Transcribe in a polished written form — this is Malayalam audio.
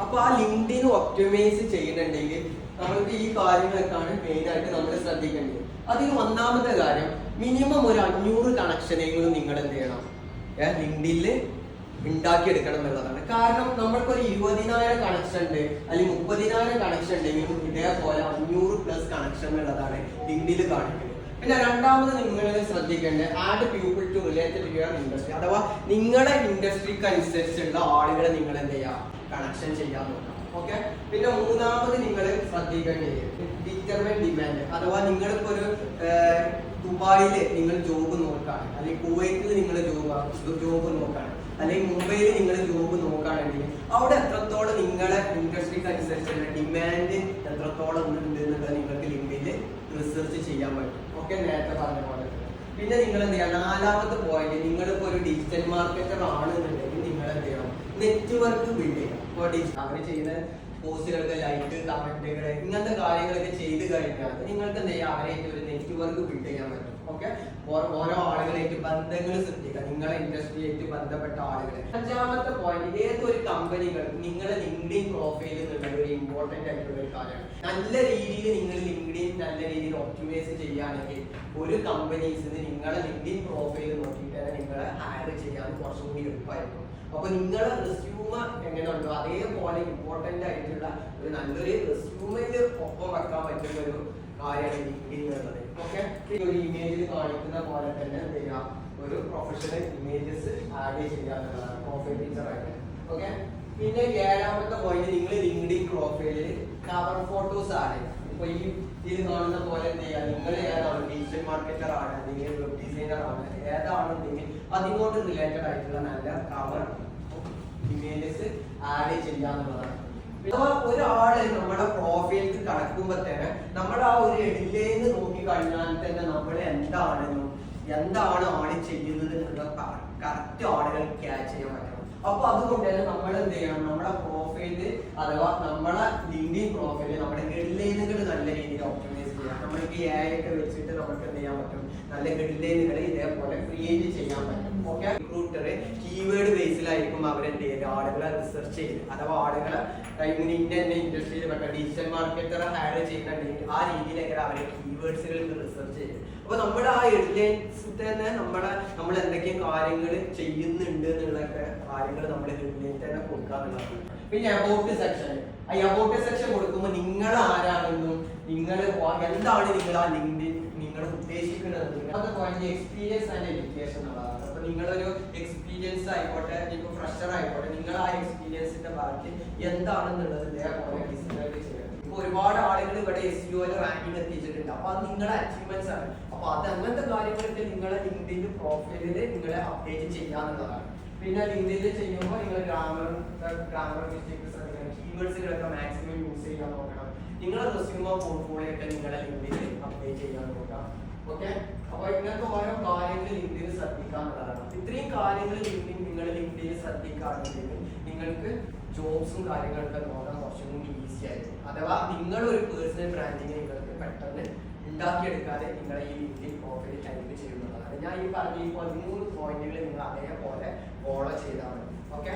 അപ്പൊ ആ ലിങ്ക്ഡിൻ ഒപ്റ്റിമൈസ് ചെയ്യുന്നുണ്ടെങ്കിൽ നമുക്ക് ഈ കാര്യങ്ങളൊക്കെയാണ് മെയിൻ ആയിട്ട് നമ്മൾ ശ്രദ്ധിക്കേണ്ടത്. അതിൽ ഒന്നാമത്തെ കാര്യം, മിനിമം ഒരു 500 കണക്ഷനെങ്കിലും നിങ്ങൾ എന്ത് ചെയ്യണം, ലിങ്ക്ഡിനിൽ ഉണ്ടാക്കിയെടുക്കണം എന്നുള്ളതാണ്. കാരണം നമ്മൾക്കൊരു 20,000 കണക്ഷൻ ഉണ്ട് അല്ലെങ്കിൽ 30,000 കണക്ഷൻ ഉണ്ടെങ്കിലും ഇതേപോലെ 500+ കണക്ഷൻ എന്നുള്ളതാണ് ലിങ്ക്ഡിനിൽ കാണിക്കുന്നത്. പിന്നെ രണ്ടാമത് നിങ്ങൾ ശ്രദ്ധിക്കേണ്ടത് add people to related your industry, അഥവാ നിങ്ങളുടെ ഇൻഡസ്ട്രിക്ക് അനുസരിച്ചുള്ള ആളുകളെ നിങ്ങൾ എന്ത് ചെയ്യുക, കണക്ഷൻ ചെയ്യാൻ നോക്കാം. ഓക്കെ. പിന്നെ മൂന്നാമത് നിങ്ങൾ ശ്രദ്ധിക്കേണ്ടത് ഡിറ്റർമൈൻ ഡിമാൻഡ്, അഥവാ നിങ്ങളിപ്പോ ഒരു ദുബായിൽ നിങ്ങൾ ജോബ് നോക്കുകയാണ്, അല്ലെങ്കിൽ കുവൈറ്റിൽ നിങ്ങൾ ജോബ് നോക്കുകയാണ്, അല്ലെങ്കിൽ മുംബൈയിൽ നിങ്ങൾ ജോബ് നോക്കുകയാണെങ്കിൽ അവിടെ എത്രത്തോളം നിങ്ങളെ ഇൻഡസ്ട്രിക്ക് അനുസരിച്ചുള്ള ഡിമാൻഡ് എത്രത്തോളം ഉണ്ട് എന്നുള്ളത് നിങ്ങൾക്ക് ലിങ്ക്ഡിനിൽ റിസർച്ച് ചെയ്യാൻ പറ്റും. ഓക്കെ, നേരത്തെ പറഞ്ഞ പോലെ. പിന്നെ നിങ്ങൾ എന്ത് ചെയ്യുക, നാലാമത്തെ പോയിന്റ്, നിങ്ങളിപ്പോ ഒരു ഡിജിറ്റൽ മാർക്കറ്റർ ആണെന്നുണ്ടെങ്കിൽ നിങ്ങൾ എന്ത് ചെയ്യണം, നെറ്റ്വർക്ക് ബിൽഡ് ചെയ്യണം. ഇപ്പോൾ അവർ ചെയ്യുന്ന പോസ്റ്റുകൾക്ക് ലൈക്ക്, കമന്റുകൾ, ഇങ്ങനത്തെ കാര്യങ്ങളൊക്കെ ചെയ്ത് കഴിഞ്ഞാൽ നിങ്ങൾക്ക് എന്ത് ചെയ്യാം, അവരായിട്ട് ഒരു നെറ്റ്വർക്ക് ബിൽഡ് ചെയ്യാൻ പറ്റും. ഓക്കെ, ഓരോ ആളുകളായിട്ട് ബന്ധങ്ങൾ സൃഷ്ടിക്കുക, നിങ്ങളെ ഇൻഡസ്ട്രിയായിട്ട് ബന്ധപ്പെട്ട ആളുകളെ. അഞ്ചാമത്തെ പോയിന്റ്, ഏതൊരു കമ്പനികൾ നിങ്ങളെ ലിങ്ക്ഡിൻ പ്രൊഫൈൽ എന്നുള്ളത് ഒരു ഇമ്പോർട്ടന്റ് ആയിട്ടുള്ള ഒരു കാര്യമാണ്. നല്ല രീതിയിൽ നിങ്ങൾ ലിങ്ക്ഡിൻ നല്ല രീതിയിൽ ഒപ്റ്റിമൈസ് ചെയ്യുകയാണെങ്കിൽ ഒരു കമ്പനീസിന് നിങ്ങളെ ലിങ്ക്ഡിൻ പ്രൊഫൈൽ നോക്കിയിട്ട് തന്നെ നിങ്ങളെ ഹയർ ചെയ്യാൻ കുറച്ചും കൂടി എളുപ്പമായിരിക്കും. അപ്പൊ നിങ്ങളെ റെസ്യൂമ എങ്ങനെ ഉണ്ടോ അതേപോലെ ഇമ്പോർട്ടന്റ് ആയിട്ടുള്ള ഒരു നല്ലൊരു റെസ്യൂമിൽ ഒപ്പം വെക്കാൻ പറ്റുന്ന ഒരു കാര്യമാണ് ലിങ്ക്ഡിൻ എന്നുള്ളത്. ഓക്കെ, ഒരു ഇമേജിൽ കാണിക്കുന്ന പോലെ തന്നെ എന്ത് ചെയ്യാം, ഒരു പ്രൊഫഷണൽ ഇമേജസ് ആഡ് ചെയ്യാന്നുള്ളതാണ് പ്രൊഫൈൽ പിക്ചർ ആയിട്ട്. ഓക്കെ. പിന്നെ ഏഴാമത്തെ പോയിന്റ്, നിങ്ങൾ ലിങ്ക്ഡിൻ പ്രൊഫൈലിൽ കവർ ഫോട്ടോസ് ആഡ് ചെയ്യാം. ഇപ്പൊ ഈ ഇതിൽ കാണുന്ന പോലെ എന്ത് ചെയ്യാം, നിങ്ങൾ ഏതാണ്, ഡിജിറ്റൽ മാർക്കറ്റർ ആണ് അല്ലെങ്കിൽ വെബ് ഡിസൈനർ ആണ്, ഏതാണെന്നുണ്ടെങ്കിൽ അതിനോട് റിലേറ്റഡ് ആയിട്ടുള്ള നല്ല കവർ ഇമേജസ് ആഡ് ചെയ്യാന്നുള്ളതാണ്. ഒരാള് നമ്മുടെ പ്രൊഫൈലിൽ കടക്കുമ്പോ തന്നെ നമ്മൾ ആ ഒരു ഹെഡിലേക്ക് നോക്കി കഴിഞ്ഞാൽ തന്നെ നമ്മൾ എന്താണ് ആള് ചെയ്യുന്നത് എന്നുള്ള കറക്റ്റ് ആളുകൾ ക്യാച്ച് ചെയ്യാൻ പറ്റണം. അപ്പൊ അതുകൊണ്ട് തന്നെ നമ്മൾ എന്ത് ചെയ്യണം, നമ്മുടെ പ്രൊഫൈല് അഥവാ നമ്മളെ ലിങ്ക്ഡിൻ പ്രൊഫൈല് നമ്മുടെ ഹെഡ്ലൈനുകൾ നല്ല രീതിയിൽ ഓപ്റ്റിമൈസ് ചെയ്യാം. നമ്മൾക്ക് AI ഒക്കെ വെച്ചിട്ട് നമുക്ക് എന്ത് ചെയ്യാൻ പറ്റും, നല്ല ഹെഡ്ലൈനുകൾ ഇതേപോലെ ക്രിയേറ്റ് ചെയ്യാൻ പറ്റും. ഓക്കെ, റിക്രൂട്ടർ കീവേഡ് ബേസിലായിരിക്കും അവരെന്ത് ചെയ്ത് ആളുകളെ റിസർച്ച് ചെയ്ത്, അഥവാ ആളുകളെ ഇങ്ങനെ ഇന്ന ഇൻഡസ്ട്രിയിൽ പെട്ട ഡിജിറ്റൽ മാർക്കറ്റർ ഹയർ ചെയ്യുന്നുണ്ടെങ്കിൽ ആ രീതിയിലൊക്കെ അവരെ കീവേഡ്സുകൾ റിസർച്ച് ചെയ്ത്. അപ്പൊ നമ്മുടെ ആ ഹെഡ്ലൈൻസ് തന്നെ നമ്മൾ എന്തൊക്കെ കാര്യങ്ങൾ ചെയ്യുന്നുണ്ട് എന്നുള്ളൊക്കെ കാര്യങ്ങൾ നമ്മൾ ഹെഡ്ലൈൻ തന്നെ കൊടുക്കാന്നുള്ളതാണ്. പിന്നെ അബൌട്ട് സെക്ഷൻ, ആ അബൌട്ട് സെക്ഷൻ കൊടുക്കുമ്പോൾ നിങ്ങൾ ആരാണെന്നും നിങ്ങൾ എന്താണ് നിങ്ങൾ ആ ലിങ്ക്ഡിൻ നിങ്ങൾ ഉദ്ദേശിക്കുന്നത്, അത് എക്സ്പീരിയൻസ് ആൻഡ് എഡ്യൂക്കേഷൻ എന്നുള്ളതാണ്. അപ്പൊ നിങ്ങളൊരു എക്സ്പീരിയൻസ് ആയിക്കോട്ടെ, ഇപ്പൊ ഫ്രഷർ ആയിക്കോട്ടെ, നിങ്ങൾ ആ എക്സ്പീരിയൻസിന്റെ ഭാഗത്ത് എന്താണെന്നുള്ളത് ഇതേപോലെ ഡിസ്ക്രൈബ് ചെയ്യണം. ഇപ്പൊ ഒരുപാട് ആളുകൾ ഇവിടെ SEO റാങ്കിങ് എത്തിച്ചിട്ടുണ്ട്. അപ്പൊ അത് നിങ്ങളുടെ അച്ചീവ്മെന്റ്സ് ആണ്. അപ്പൊ അത് അങ്ങനത്തെ കാര്യങ്ങളൊക്കെ നിങ്ങളെ ലിങ്ക്ഡിൻ പ്രൊഫൈലിൽ നിങ്ങളെ അപ്ഡേറ്റ് ചെയ്യാന്നുള്ളതാണ്. പിന്നെ ലിങ്ക്ഡിനിൽ ചെയ്യുമ്പോൾ നിങ്ങൾ ഗ്രാമർ മിസ്റ്റേക്സ് കീവേഡ്സുകളൊക്കെ മാക്സിമം യൂസ് ചെയ്യാൻ നോക്കണം. നിങ്ങളെ റെസ്യൂമോ പോർട്ട്ഫോളിയോ ഒക്കെ നിങ്ങളെ ലിങ്ക്ഡിനിൽ അപ്ഡേറ്റ് ചെയ്യാൻ നോക്കാം. ഓക്കെ, അപ്പൊ ഇങ്ങനത്തെ ഓരോ കാര്യങ്ങൾ ലിങ്ക്ഡിനിൽ ശ്രദ്ധിക്കാനുള്ളതാണ്. ഇത്രയും കാര്യങ്ങൾ നിങ്ങൾ ലിങ്ക്ഡിനിൽ ശ്രദ്ധിക്കുകയാണെങ്കിൽ നിങ്ങൾക്ക് ജോബ്സും കാര്യങ്ങളൊക്കെ നോക്കാൻ കുറച്ചും കൂടി ഈസി ആയിരിക്കും. അഥവാ നിങ്ങളൊരു പേഴ്സണൽ ബ്രാൻഡിങ് നിങ്ങൾക്ക് പെട്ടെന്ന് ഉണ്ടാക്കിയെടുക്കാതെ നിങ്ങളെ ഈ ലിങ്ക്ഡിൻ പ്രൊഫൈൽ ഹെൽപ്പ് ചെയ്യുന്നതാണ്. ഞാൻ ഈ പറഞ്ഞ ഈ 13 പോയിന്റുകൾ നിങ്ങൾ അതേപോലെ ഫോളോ ചെയ്താൽ മതി. ഓക്കെ.